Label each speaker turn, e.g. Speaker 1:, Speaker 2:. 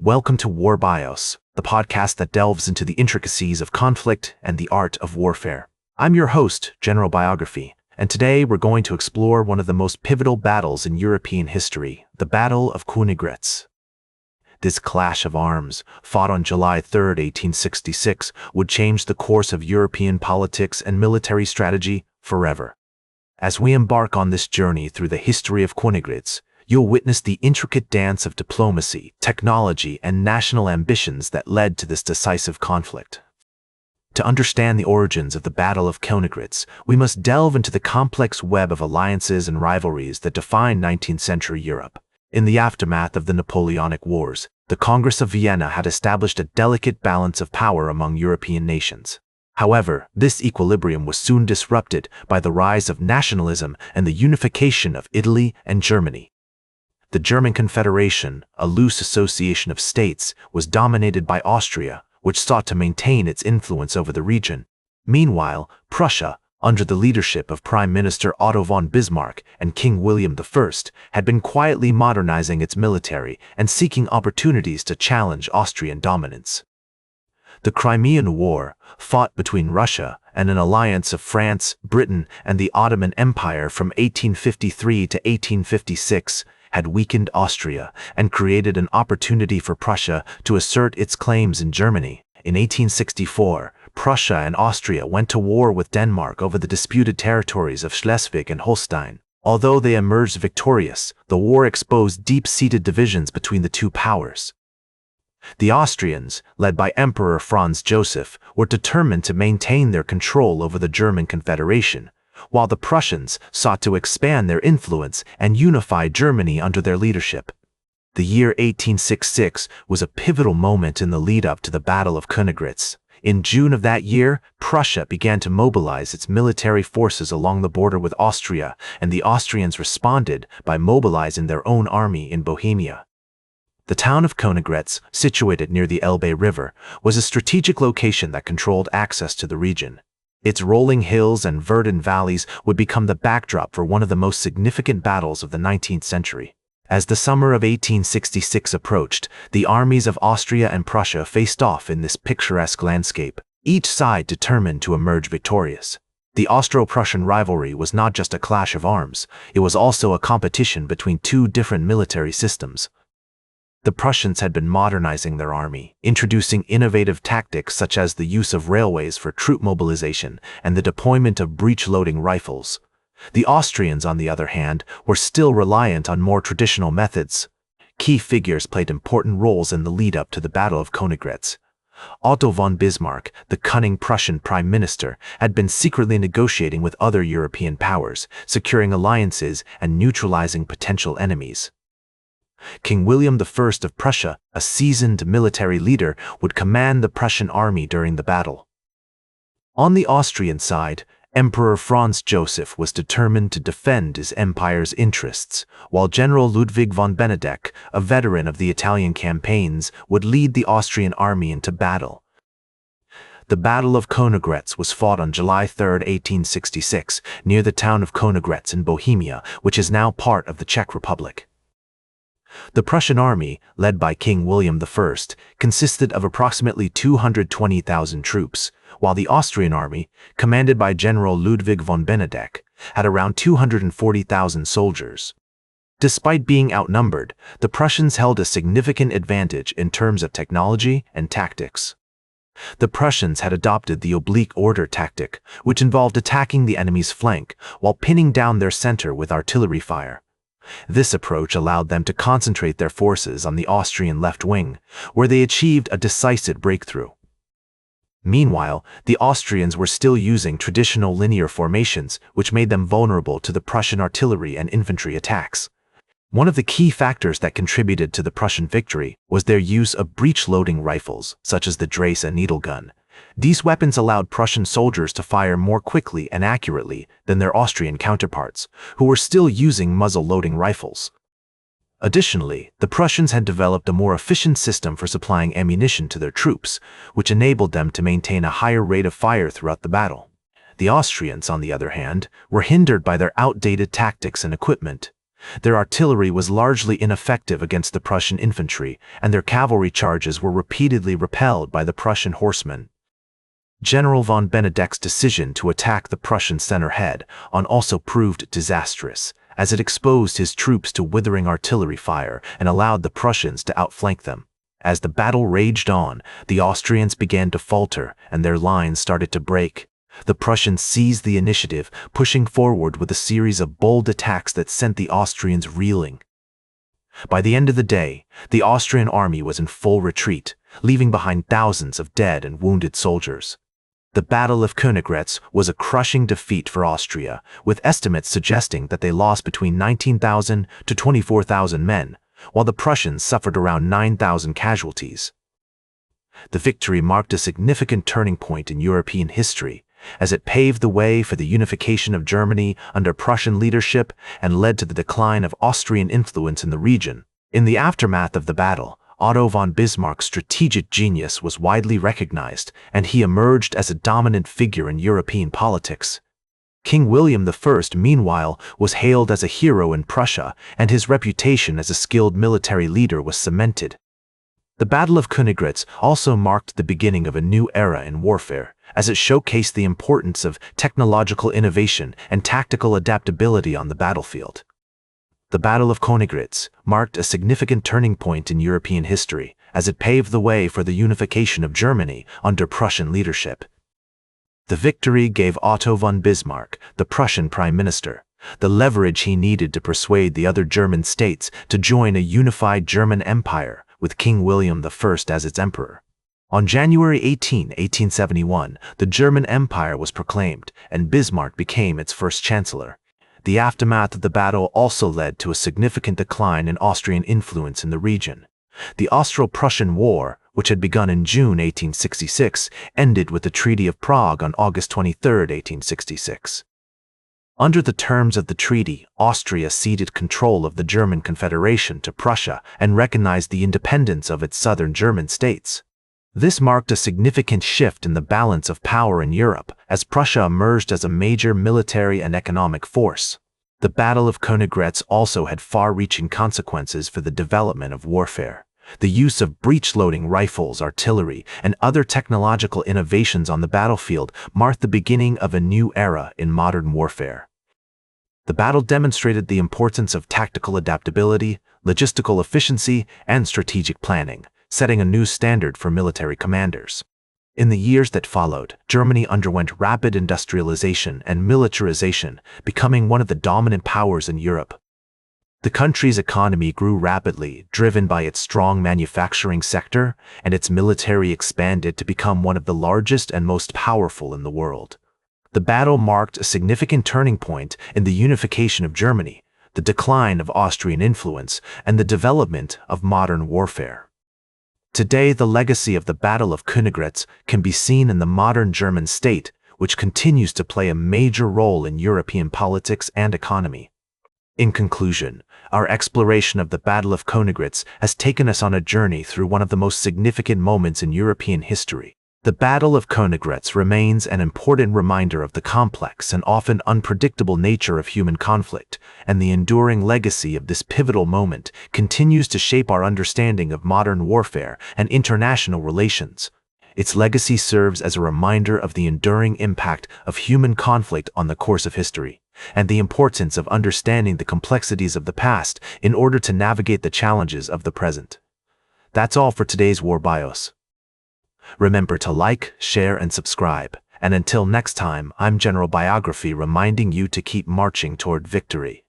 Speaker 1: Welcome to War Bios, the podcast that delves into the intricacies of conflict and the art of warfare. I'm your host, General Biography, and today we're going to explore one of the most pivotal battles in European history, the Battle of Königgrätz. This clash of arms, fought on July 3, 1866, would change the course of European politics and military strategy forever. As we embark on this journey through the history of Königgrätz, you'll witness the intricate dance of diplomacy, technology, and national ambitions that led to this decisive conflict. To understand the origins of the Battle of Königgrätz, we must delve into the complex web of alliances and rivalries that defined 19th century Europe. In the aftermath of the Napoleonic Wars, the Congress of Vienna had established a delicate balance of power among European nations. However, this equilibrium was soon disrupted by the rise of nationalism and the unification of Italy and Germany. The German Confederation, a loose association of states, was dominated by Austria, which sought to maintain its influence over the region. Meanwhile, Prussia, under the leadership of Prime Minister Otto von Bismarck and King William I, had been quietly modernizing its military and seeking opportunities to challenge Austrian dominance. The Crimean War, fought between Russia and an alliance of France, Britain, and the Ottoman Empire from 1853 to 1856, had weakened Austria and created an opportunity for Prussia to assert its claims in Germany. In 1864, Prussia and Austria went to war with Denmark over the disputed territories of Schleswig and Holstein. Although they emerged victorious, the war exposed deep-seated divisions between the two powers. The Austrians, led by Emperor Franz Joseph, were determined to maintain their control over the German Confederation, while the Prussians sought to expand their influence and unify Germany under their leadership. The year 1866 was a pivotal moment in the lead-up to the Battle of Königgrätz. In June of that year, Prussia began to mobilize its military forces along the border with Austria, and the Austrians responded by mobilizing their own army in Bohemia. The town of Königgrätz, situated near the Elbe River, was a strategic location that controlled access to the region. Its rolling hills and verdant valleys would become the backdrop for one of the most significant battles of the 19th century. As the summer of 1866 approached, the armies of Austria and Prussia faced off in this picturesque landscape, each side determined to emerge victorious. The Austro-Prussian rivalry was not just a clash of arms, it was also a competition between two different military systems. The Prussians had been modernizing their army, introducing innovative tactics such as the use of railways for troop mobilization and the deployment of breech-loading rifles. The Austrians, on the other hand, were still reliant on more traditional methods. Key figures played important roles in the lead-up to the Battle of Königgrätz. Otto von Bismarck, the cunning Prussian prime minister, had been secretly negotiating with other European powers, securing alliances and neutralizing potential enemies. King William I of Prussia, a seasoned military leader, would command the Prussian army during the battle. On the Austrian side, Emperor Franz Joseph was determined to defend his empire's interests, while General Ludwig von Benedek, a veteran of the Italian campaigns, would lead the Austrian army into battle. The Battle of Königgrätz was fought on July 3, 1866, near the town of Königgrätz in Bohemia, which is now part of the Czech Republic. The Prussian army, led by King William I, consisted of approximately 220,000 troops, while the Austrian army, commanded by General Ludwig von Benedek, had around 240,000 soldiers. Despite being outnumbered, the Prussians held a significant advantage in terms of technology and tactics. The Prussians had adopted the oblique order tactic, which involved attacking the enemy's flank while pinning down their center with artillery fire. This approach allowed them to concentrate their forces on the Austrian left wing, where they achieved a decisive breakthrough. Meanwhile, the Austrians were still using traditional linear formations, which made them vulnerable to the Prussian artillery and infantry attacks. One of the key factors that contributed to the Prussian victory was their use of breech-loading rifles, such as the Drace needle gun. These weapons allowed Prussian soldiers to fire more quickly and accurately than their Austrian counterparts, who were still using muzzle-loading rifles. Additionally, the Prussians had developed a more efficient system for supplying ammunition to their troops, which enabled them to maintain a higher rate of fire throughout the battle. The Austrians, on the other hand, were hindered by their outdated tactics and equipment. Their artillery was largely ineffective against the Prussian infantry, and their cavalry charges were repeatedly repelled by the Prussian horsemen. General von Benedek's decision to attack the Prussian center also proved disastrous, as it exposed his troops to withering artillery fire and allowed the Prussians to outflank them. As the battle raged on, the Austrians began to falter and their lines started to break. The Prussians seized the initiative, pushing forward with a series of bold attacks that sent the Austrians reeling. By the end of the day, the Austrian army was in full retreat, leaving behind thousands of dead and wounded soldiers. The Battle of Königgrätz was a crushing defeat for Austria, with estimates suggesting that they lost between 19,000 to 24,000 men, while the Prussians suffered around 9,000 casualties. The victory marked a significant turning point in European history, as it paved the way for the unification of Germany under Prussian leadership and led to the decline of Austrian influence in the region. In the aftermath of the battle, Otto von Bismarck's strategic genius was widely recognized, and he emerged as a dominant figure in European politics. King William I, meanwhile, was hailed as a hero in Prussia, and his reputation as a skilled military leader was cemented. The Battle of Königgrätz also marked the beginning of a new era in warfare, as it showcased the importance of technological innovation and tactical adaptability on the battlefield. The Battle of Königgrätz marked a significant turning point in European history, as it paved the way for the unification of Germany under Prussian leadership. The victory gave Otto von Bismarck, the Prussian prime minister, the leverage he needed to persuade the other German states to join a unified German empire, with King William I as its emperor. On January 18, 1871, the German Empire was proclaimed, and Bismarck became its first chancellor. The aftermath of the battle also led to a significant decline in Austrian influence in the region. The Austro-Prussian War, which had begun in June 1866, ended with the Treaty of Prague on August 23, 1866. Under the terms of the treaty, Austria ceded control of the German Confederation to Prussia and recognized the independence of its southern German states. This marked a significant shift in the balance of power in Europe, as Prussia emerged as a major military and economic force. The Battle of Königgrätz also had far-reaching consequences for the development of warfare. The use of breech-loading rifles, artillery, and other technological innovations on the battlefield marked the beginning of a new era in modern warfare. The battle demonstrated the importance of tactical adaptability, logistical efficiency, and strategic planning, setting a new standard for military commanders. In the years that followed, Germany underwent rapid industrialization and militarization, becoming one of the dominant powers in Europe. The country's economy grew rapidly, driven by its strong manufacturing sector, and its military expanded to become one of the largest and most powerful in the world. The battle marked a significant turning point in the unification of Germany, the decline of Austrian influence, and the development of modern warfare. Today, the legacy of the Battle of Königgrätz can be seen in the modern German state, which continues to play a major role in European politics and economy. In conclusion, our exploration of the Battle of Königgrätz has taken us on a journey through one of the most significant moments in European history. The Battle of Königgrätz remains an important reminder of the complex and often unpredictable nature of human conflict, and the enduring legacy of this pivotal moment continues to shape our understanding of modern warfare and international relations. Its legacy serves as a reminder of the enduring impact of human conflict on the course of history, and the importance of understanding the complexities of the past in order to navigate the challenges of the present. That's all for today's War Bios. Remember to like, share, and subscribe. And until next time, I'm General Biography reminding you to keep marching toward victory.